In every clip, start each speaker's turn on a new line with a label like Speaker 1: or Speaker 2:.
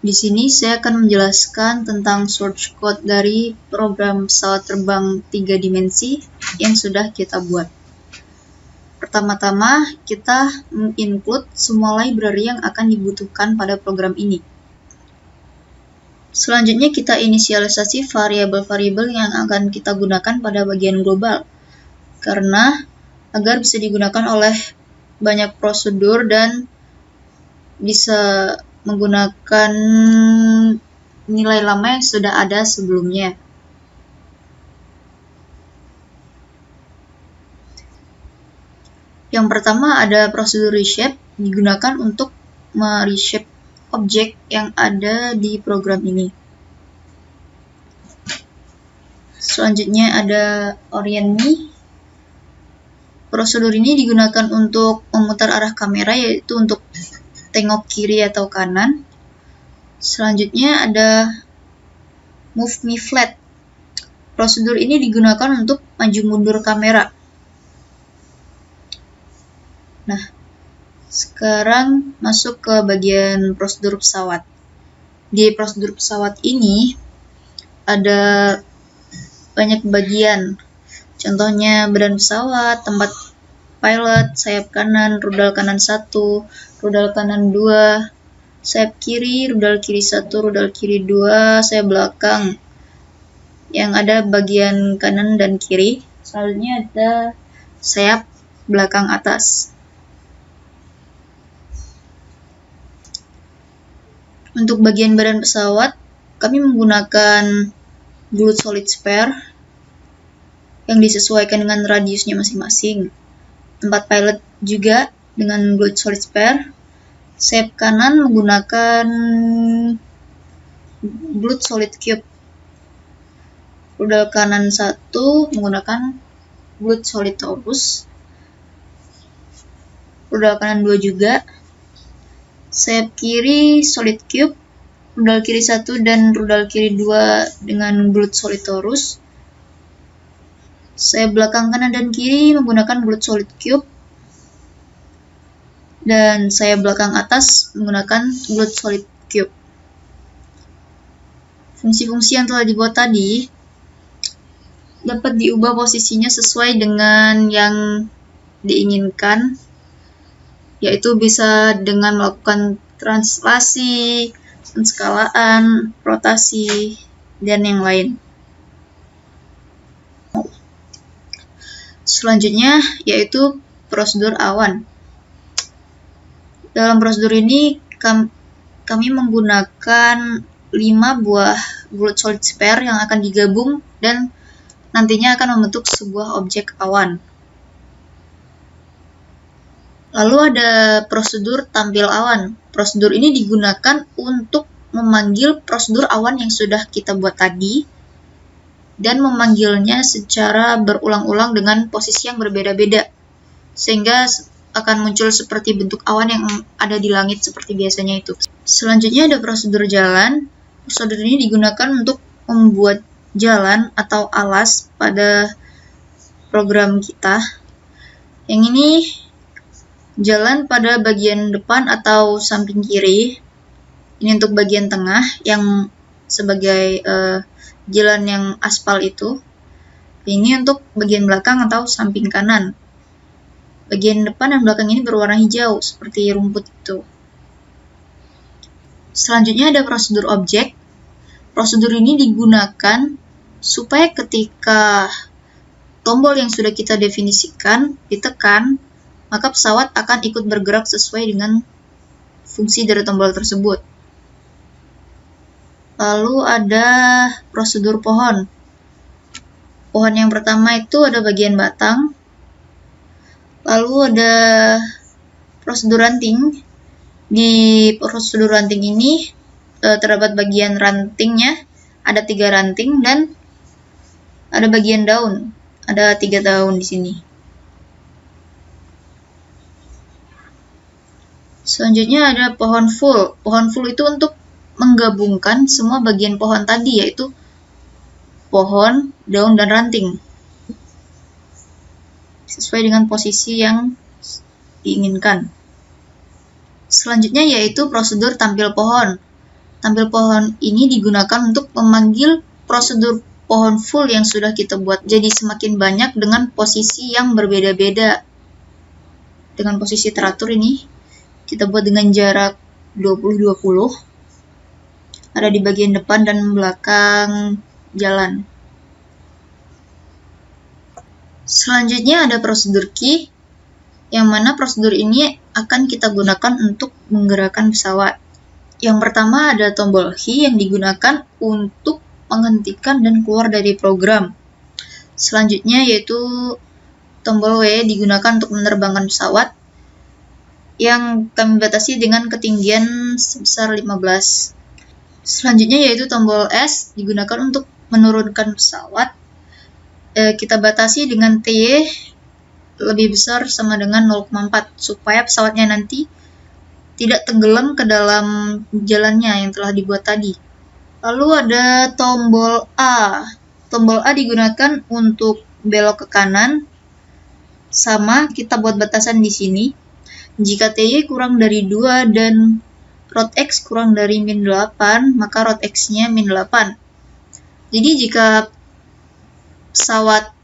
Speaker 1: Di sini saya akan menjelaskan tentang source code dari program pesawat terbang 3 dimensi yang sudah kita buat. Pertama-tama, kita include semua library yang akan dibutuhkan pada program ini. Selanjutnya kita inisialisasi variabel-variabel yang akan kita gunakan pada bagian global, karena agar bisa digunakan oleh banyak prosedur dan bisa menggunakan nilai lama yang sudah ada sebelumnya. Yang pertama ada prosedur reshape, digunakan untuk mereshape objek yang ada di program ini. Selanjutnya ada orient me. Prosedur ini digunakan untuk memutar arah kamera, yaitu untuk tengok kiri atau kanan. Selanjutnya ada move me flat. Prosedur ini digunakan untuk maju mundur kamera. Nah, sekarang masuk ke bagian prosedur pesawat. Di prosedur pesawat ini ada banyak bagian. Contohnya badan pesawat, tempat pilot, sayap kanan, rudal kanan 1, rudal kanan 2, sayap kiri, rudal kiri 1, rudal kiri 2, sayap belakang yang ada bagian kanan dan kiri. Selanjutnya ada sayap belakang atas. Untuk bagian badan pesawat, kami menggunakan glued solid spare yang disesuaikan dengan radiusnya masing-masing. Tempat pilot juga dengan glued solid spare. Sayap kanan menggunakan glued solid cube. Rudal kanan 1 menggunakan glued solid torus. Rudal kanan 2 juga. Sayap kiri solid cube. Rudal kiri 1 dan rudal kiri 2 dengan glued solid torus. Sayap belakang kanan dan kiri menggunakan glued solid cube. Dan sayap belakang atas menggunakan glued solid cube. Fungsi-fungsi yang telah dibuat tadi dapat diubah posisinya sesuai dengan yang diinginkan, yaitu bisa dengan melakukan translasi, penskalaan, rotasi, dan yang lain. Selanjutnya yaitu prosedur awan. Dalam prosedur ini kami menggunakan 5 buah glued solid spare yang akan digabung dan nantinya akan membentuk sebuah objek awan. Lalu ada prosedur tampil awan. Prosedur ini digunakan untuk memanggil prosedur awan yang sudah kita buat tadi dan memanggilnya secara berulang-ulang dengan posisi yang berbeda-beda, sehingga akan muncul seperti bentuk awan yang ada di langit seperti biasanya itu. Selanjutnya ada prosedur jalan. Prosedur ini digunakan untuk membuat jalan atau alas pada program kita. Yang ini jalan pada bagian depan atau samping kiri. Ini untuk bagian tengah yang sebagai jalan yang aspal itu. Ini untuk bagian belakang atau samping kanan. Bagian depan dan belakang ini berwarna hijau seperti rumput itu. Selanjutnya ada prosedur objek. Prosedur ini digunakan supaya ketika tombol yang sudah kita definisikan ditekan, maka pesawat akan ikut bergerak sesuai dengan fungsi dari tombol tersebut. Lalu ada prosedur pohon. Pohon yang pertama itu ada bagian batang. Lalu ada prosedur ranting. Di prosedur ranting ini terdapat bagian rantingnya, ada 3 ranting, dan ada bagian daun, ada 3 daun di sini. Selanjutnya ada pohon full. Pohon full itu untuk menggabungkan semua bagian pohon tadi, yaitu pohon, daun, dan ranting, sesuai dengan posisi yang diinginkan. Selanjutnya yaitu prosedur tampil pohon. tampil pohon ini digunakan untuk memanggil prosedur pohon full yang sudah kita buat jadi semakin banyak dengan posisi yang berbeda-beda. Dengan posisi teratur ini kita buat dengan jarak 20-20, ada di bagian depan dan belakang jalan. Selanjutnya ada prosedur key, yang mana prosedur ini akan kita gunakan untuk menggerakkan pesawat. Yang pertama ada tombol key yang digunakan untuk menghentikan dan keluar dari program. Selanjutnya yaitu tombol W digunakan untuk menerbangkan pesawat yang kami batasi dengan ketinggian sebesar 15. Selanjutnya yaitu tombol S digunakan untuk menurunkan pesawat. Kita batasi dengan TY lebih besar sama dengan 0,4 supaya pesawatnya nanti tidak tenggelam ke dalam jalannya yang telah dibuat tadi. Lalu ada tombol A. Tombol A digunakan untuk belok ke kanan. Sama, kita buat batasan di sini. Jika TY kurang dari 2 dan rod X kurang dari -8, maka rod X-nya -8. Jadi jika pesawat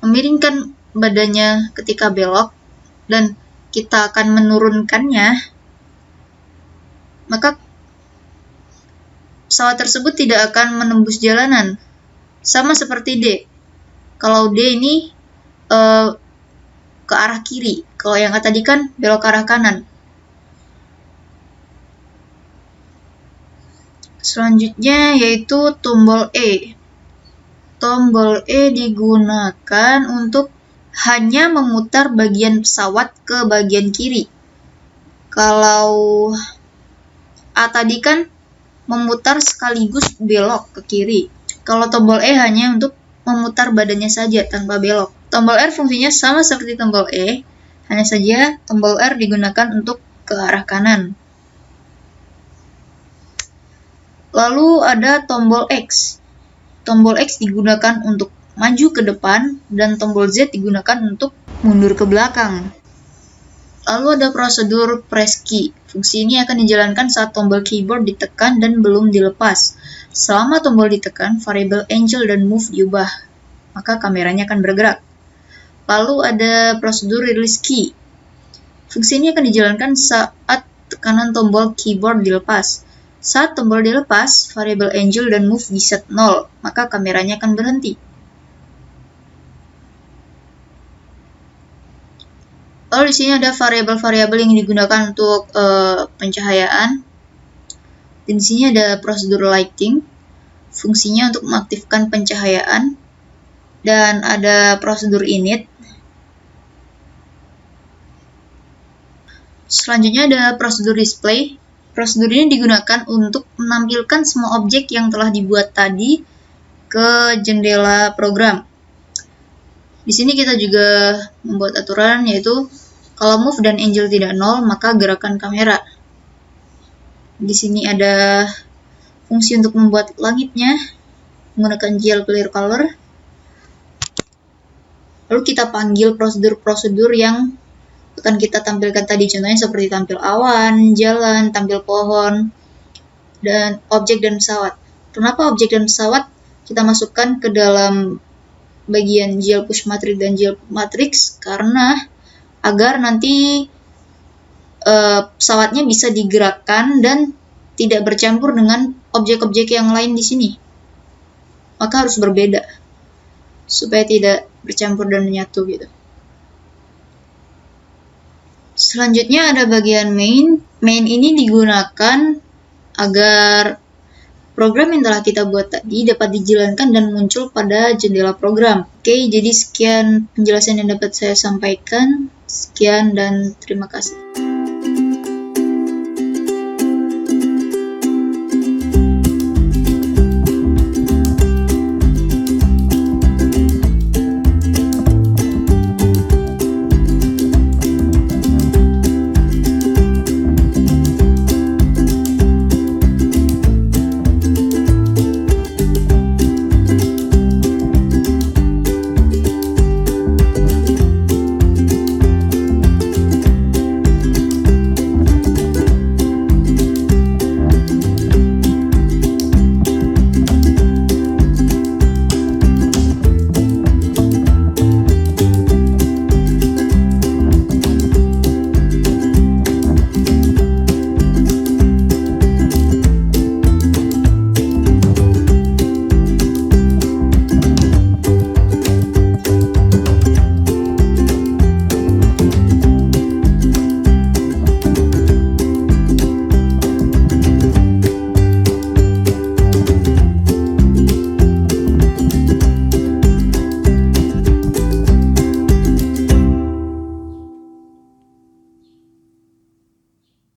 Speaker 1: memiringkan badannya ketika belok dan kita akan menurunkannya, maka pesawat tersebut tidak akan menembus jalanan. Sama seperti D. Kalau D ini ke arah kiri, kalau yang tadi kan belok ke arah kanan. Selanjutnya yaitu tombol E. Tombol E digunakan untuk hanya memutar bagian pesawat ke bagian kiri. Kalau A tadi kan memutar sekaligus belok ke kiri. Kalau tombol E hanya untuk memutar badannya saja tanpa belok. Tombol R fungsinya sama seperti tombol E, hanya saja tombol R digunakan untuk ke arah kanan. Lalu ada tombol X. Tombol X digunakan untuk maju ke depan dan tombol Z digunakan untuk mundur ke belakang. Lalu ada prosedur press key. Fungsi ini akan dijalankan saat tombol keyboard ditekan dan belum dilepas. Selama tombol ditekan, variabel angle dan move diubah, maka kameranya akan bergerak. Lalu ada prosedur release key. Fungsi ini akan dijalankan saat tekanan tombol keyboard dilepas. Saat tombol dilepas, variabel angle dan move diset 0, maka kameranya akan berhenti. Lalu di sini ada variabel-variabel yang digunakan untuk pencahayaan. Dan di sini ada prosedur lighting, fungsinya untuk mengaktifkan pencahayaan. Dan ada prosedur init. Selanjutnya ada prosedur display. Prosedur ini digunakan untuk menampilkan semua objek yang telah dibuat tadi ke jendela program. Di sini kita juga membuat aturan yaitu kalau move dan angle tidak 0, maka gerakan kamera. Di sini ada fungsi untuk membuat langitnya menggunakan GL Clear Color. Lalu kita panggil prosedur-prosedur yang akan kita tampilkan tadi, contohnya seperti tampil awan, jalan, tampil pohon, dan objek dan pesawat. Kenapa objek dan pesawat kita masukkan ke dalam bagian GL Push Matrix dan GL Matrix? Karena agar nanti pesawatnya bisa digerakkan dan tidak bercampur dengan objek-objek yang lain di sini. Maka harus berbeda supaya tidak bercampur dan menyatu gitu. Selanjutnya ada bagian main. Main ini digunakan agar program yang telah kita buat tadi dapat dijalankan dan muncul pada jendela program. Oke, jadi sekian penjelasan yang dapat saya sampaikan. Sekian dan terima kasih.